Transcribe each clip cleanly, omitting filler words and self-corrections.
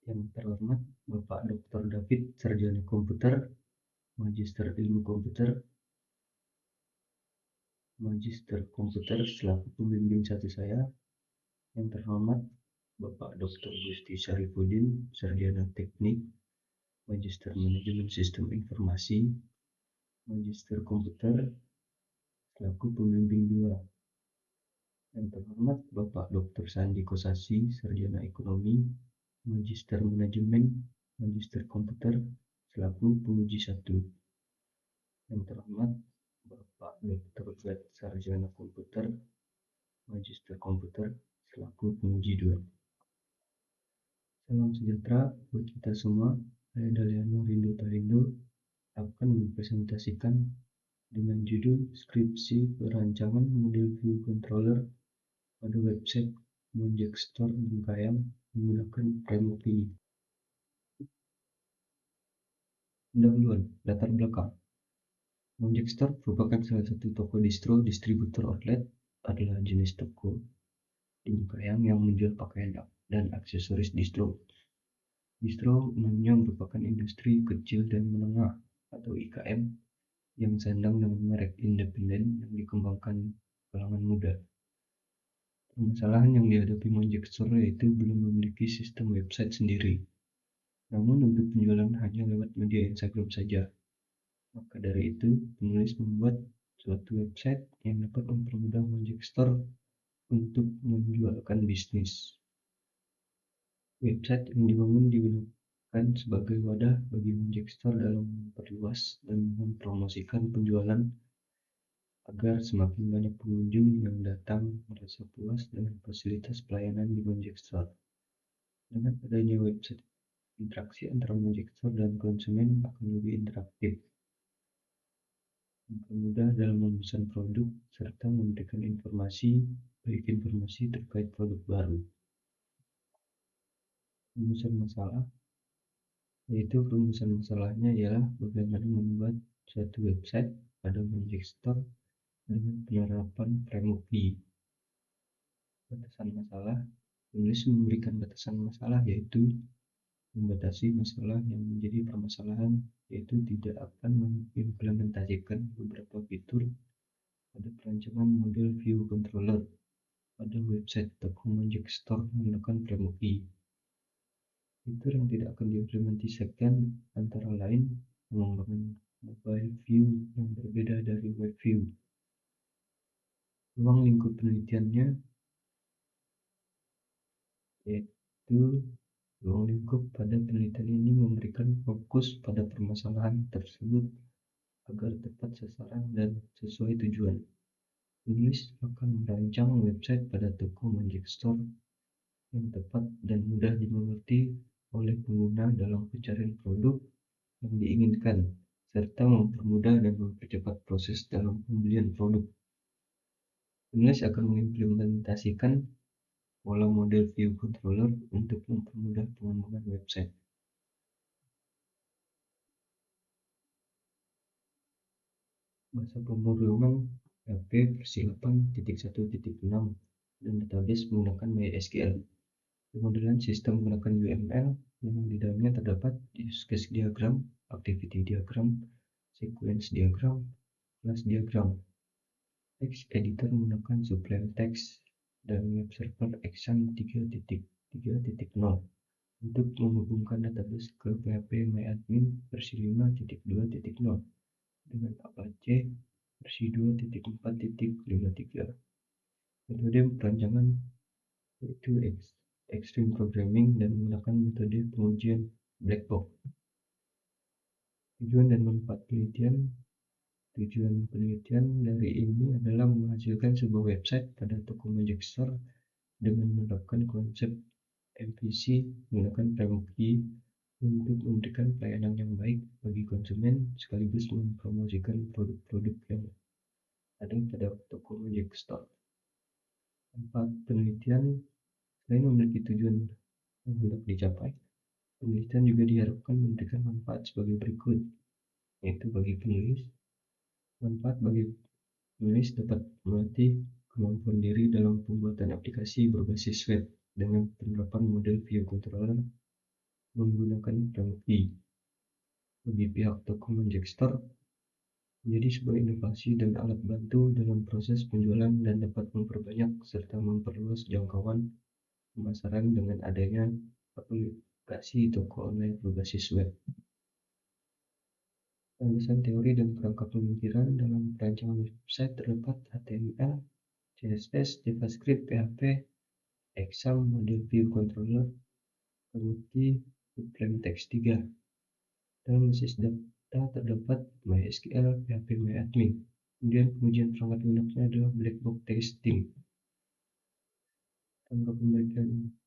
Yang terhormat Bapak Dr. David, Sarjana Komputer, Magister Ilmu Komputer selaku pembimbing satu saya. Yang terhormat Bapak Dr. Gusti Syarifudin, Sarjana Teknik, Magister Manajemen Sistem Informasi, Magister Komputer selaku pembimbing 2. Yang terhormat Bapak Dr. Sandi Kosasi, Sarjana Ekonomi, Magister Manajemen, Magister Komputer selaku penguji 1. Yang terhormat Bapak Dr. Z, Sarjana Komputer, Magister Komputer selaku penguji 2. Salam sejahtera buat kita semua. Saya Daliano Rindo Tarindo akan mempresentasikan dengan judul Skripsi Perancangan Model View Controller pada website Monjek Store Bengkayang menggunakan framework ini. Pendahuluan, latar belakang. Monjek Store merupakan salah satu toko distributor outlet adalah jenis toko di Bengkayang yang menjual pakaian dan aksesoris distro. Distro umumnya merupakan industri kecil dan menengah atau IKM yang sandang dengan merek independen yang dikembangkan kalangan muda. Permasalahan yang dihadapi Monjek Store yaitu belum memiliki sistem website sendiri. Namun untuk penjualan hanya lewat media Instagram saja. Maka dari itu, penulis membuat suatu website yang dapat mempermudah Monjek Store untuk menjualkan bisnis. Website yang dibangun digunakan sebagai wadah bagi Monjek Store dalam memperluas dan mempromosikan penjualan agar semakin banyak pengunjung yang datang merasa puas dengan fasilitas pelayanan di Monjek Store. Dengan adanya website, interaksi antara Monjek Store dan konsumen akan lebih interaktif, mempermudah dalam memesan produk, serta memberikan informasi, baik informasi terkait produk baru. Rumusan masalah, yaitu rumusan masalahnya ialah bagaimana membuat suatu website pada Monjek Store dengan penerapan framework B. Batasan masalah, penulis memberikan batasan masalah yaitu membatasi masalah yang menjadi permasalahan, yaitu tidak akan mengimplementasikan beberapa fitur pada perancangan model view controller pada website toko Monjek Store menggunakan framework I. Fitur yang tidak akan diimplementasikan antara lain pengembangan mobile view yang berbeda dari web view. Ruang lingkup penelitiannya yaitu ruang lingkup pada penelitian ini memberikan fokus pada permasalahan tersebut agar tepat sasaran dan sesuai tujuan. Penulis akan merancang website pada toko Monjek Store yang tepat dan mudah dimengerti oleh pengguna dalam pencarian produk yang diinginkan, serta mempermudah dan mempercepat proses dalam pembelian produk. Penulis akan mengimplementasikan pola model view controller untuk mempermudah pengembangan website. Bahasa pemrograman PHP versi 8.1.6 dan database menggunakan MySQL. Pemodelan sistem menggunakan UML yang di dalamnya terdapat use case diagram, activity diagram, sequence diagram, class diagram. Text editor menggunakan Sublime Text dan web server Action 3.3.0 untuk menghubungkan database ke PHP MyAdmin versi 5.2.0 dengan Apache versi 2.4.53. Metode perancangan yaitu Extreme Programming dan menggunakan metode pengujian black box. Tujuan dan manfaat penelitian. Tujuan penelitian dari ini adalah menghasilkan sebuah website pada toko Monjek Store dengan menerapkan konsep MVC menggunakan framework I untuk memberikan pelayanan yang baik bagi konsumen sekaligus mempromosikan produk-produk yang ada pada toko Monjek Store. Manfaat penelitian. Selain memiliki tujuan yang hendak dicapai, penelitian juga diharapkan memberikan manfaat sebagai berikut, yaitu bagi penulis. Manfaat bagi penulis dapat melatih kemampuan diri dalam pembuatan aplikasi berbasis web dengan penerapan model view controller menggunakan promosi. Bagi pihak toko Manchester, menjadi sebuah inovasi dan alat bantu dalam proses penjualan dan dapat memperbanyak serta memperluas jangkauan pemasaran dengan adanya aplikasi toko online berbasis web. Landasan teori dan kerangka pemikiran dalam perancangan website terdapat HTML, CSS, JavaScript, PHP, Exam, Model View Controller, Promosi, Plain Text 3. Dalam basis data terdapat MySQL, PHP-MyAdmin. Kemudian pengujian perangkat lunaknya adalah black box testing. Tanpa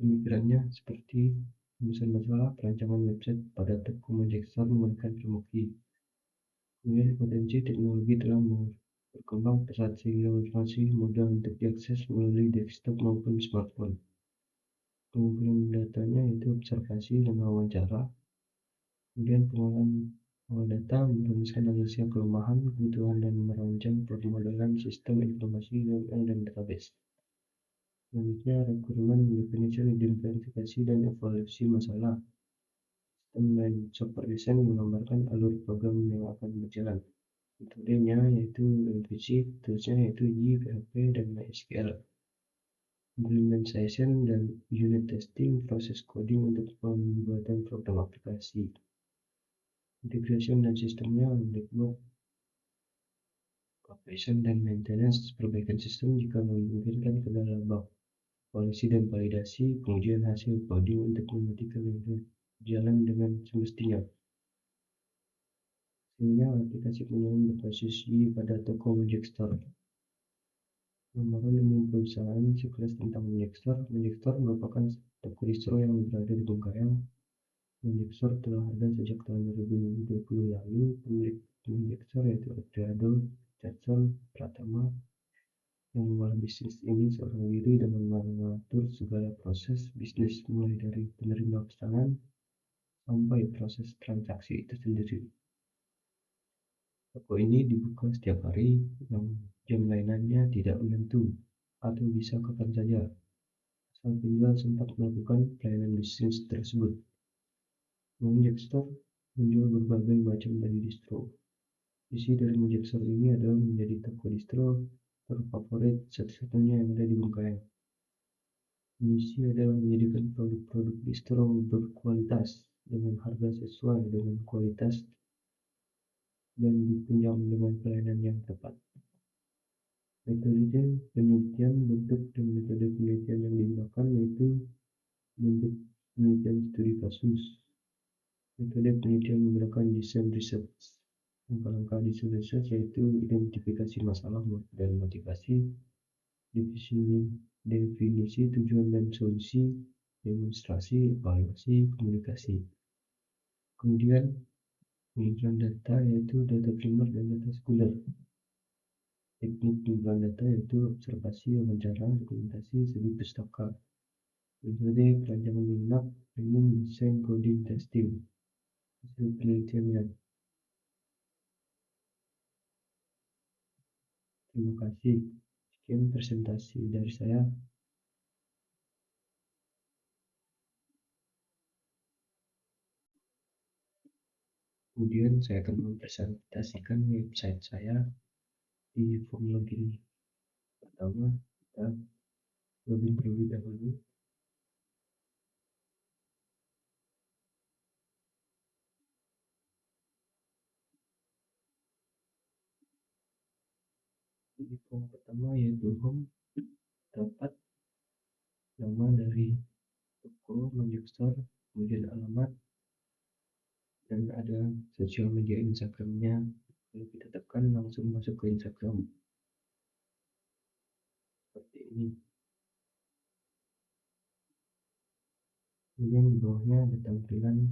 pemikirannya seperti penyelesaian masalah perancangan website pada toko Manchester menggunakan promosi. Kemudian potensi teknologi telah berkembang pesat sehingga informasi mudah untuk diakses melalui desktop maupun smartphone. Pengumpulan datanya yaitu observasi dan wawancara. Kemudian pengolahan data, merumuskan analisis kelemahan, kebutuhan, dan merancang permodalan sistem informasi UML dan database. Selanjutnya, requirement definition, identifikasi, dan evaluasi masalah. Sistem dan software design menggambarkan alur program yang akan berjalan. Metodenya yaitu MVC, toolsnya yaitu G, PHP, dan MySQL. Implementation dan unit testing, proses coding untuk pembuatan program aplikasi. Integration dan sistemnya black box, operation dan maintenance, perbaikan sistem jika memungkinkan kendala bug, evaluasi dan validasi, pengujian hasil coding untuk memastikan berjalan dengan semestinya. Hasilnya aplikasi penjualan berbasis pada toko Manchester. Gambaran umum perusahaan sekilas tentang Manchester. Manchester merupakan toko distro yang berada di Bengkayang. Manchester telah ada sejak tahun 2020 lalu. Pemilik Manchester yaitu Adriano Richardson Pratama yang mengolah bisnis ini seorang diri dengan mengatur segala proses bisnis mulai dari penerima pesanan sampai proses transaksi itu sendiri. Toko ini dibuka setiap hari, yang jam layanannya tidak menentu atau bisa kapan saja, asal penjual sempat melakukan pelayanan bisnis tersebut. Manchester menjual berbagai macam baju distro. Visi dari Manchester ini adalah menjadi toko distro terfavorit satu-satunya yang ada di Bengkayang. Misi adalah menyediakan produk-produk distro berkualitas dengan harga sesuai dengan kualitas dan ditunjang dengan pelayanan yang tepat. Metode penelitian, bentuk dan metode penelitian yang digunakan yaitu bentuk penelitian studi kasus. Metode penelitian menggunakan design research. Langkah-langkah design research yaitu identifikasi masalah dan motivasi, definisi tujuan dan solusi, demonstrasi, evaluasi, komunikasi. Kemudian pengumpulan data yaitu data primer dan data sekunder. Teknik pengumpulan data yaitu observasi, wawancara, dokumentasi, studi pustaka. Metode perancangan lunak, planning, desain, coding, testing. Hasil penelitiannya. Terima kasih. Sekian presentasi dari saya. Kemudian saya akan mempresentasikan website saya. Di form login pertama, kita login terlebih dahulu. Di form pertama yaitu home, dapat nama dari toko Manchester, kemudian alamat, dan ada sosial media Instagramnya. Kalau kita tekan langsung masuk ke Instagram seperti ini. Kemudian di bawahnya ada tampilan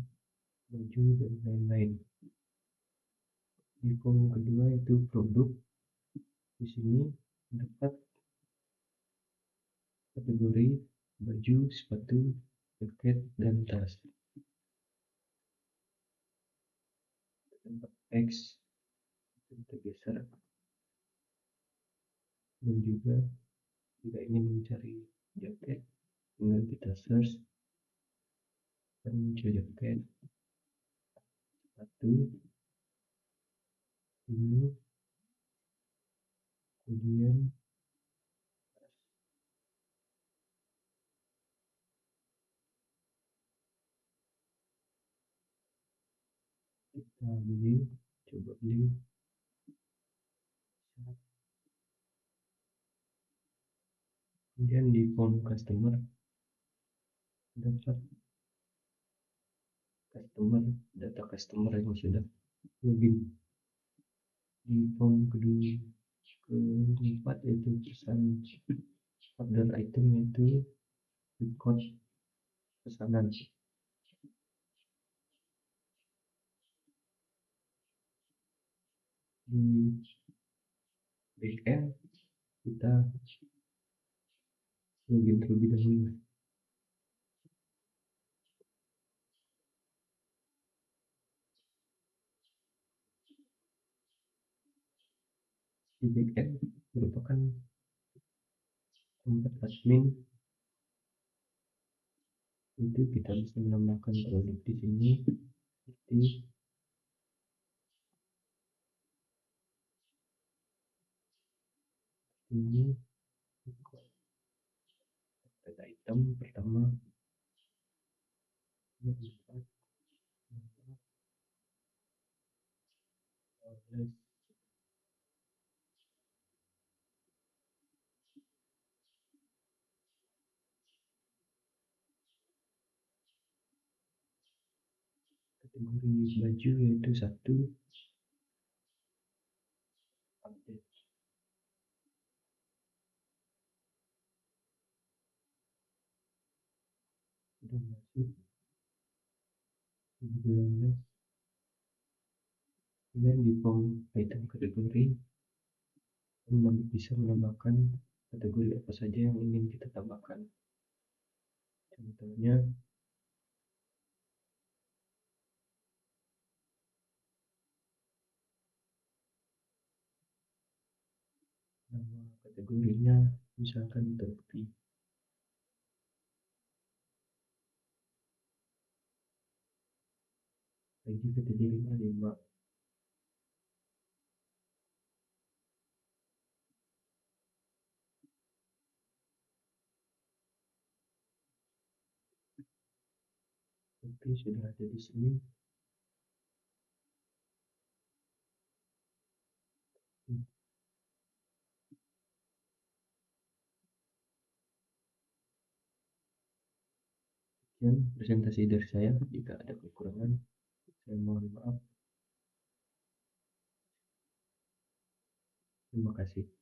baju dan lain-lain. Di form kedua itu produk. Di sini dapat kategori baju, sepatu, jaket, dan tas. Tempat teks kita geser, dan juga jika ingin mencari jaket tinggal kita search Kan muncul jaket, sepatu, ini, kemudian kita beli, coba beli, kemudian di form customer dapat customer, data customer yang sudah login. Di form kedua, keempat yaitu pesan order item, yaitu record pesanan. Di backend kita login terlebih dahulu. Di backend merupakan tempat admin, itu kita bisa menambahkan produk di sini seperti ini. Data item pertama, kategori baju yaitu satu, update sudah masuk, 17. Kemudian di form item kategori bisa menambahkan kategori apa saja yang ingin kita tambahkan. Contohnya nama kategorinya misalkan topi. ID kategori 5. Oke, sudah ada di sini. Sekian presentasi dari saya. Jika ada kekurangan, saya mohon maaf. Terima kasih.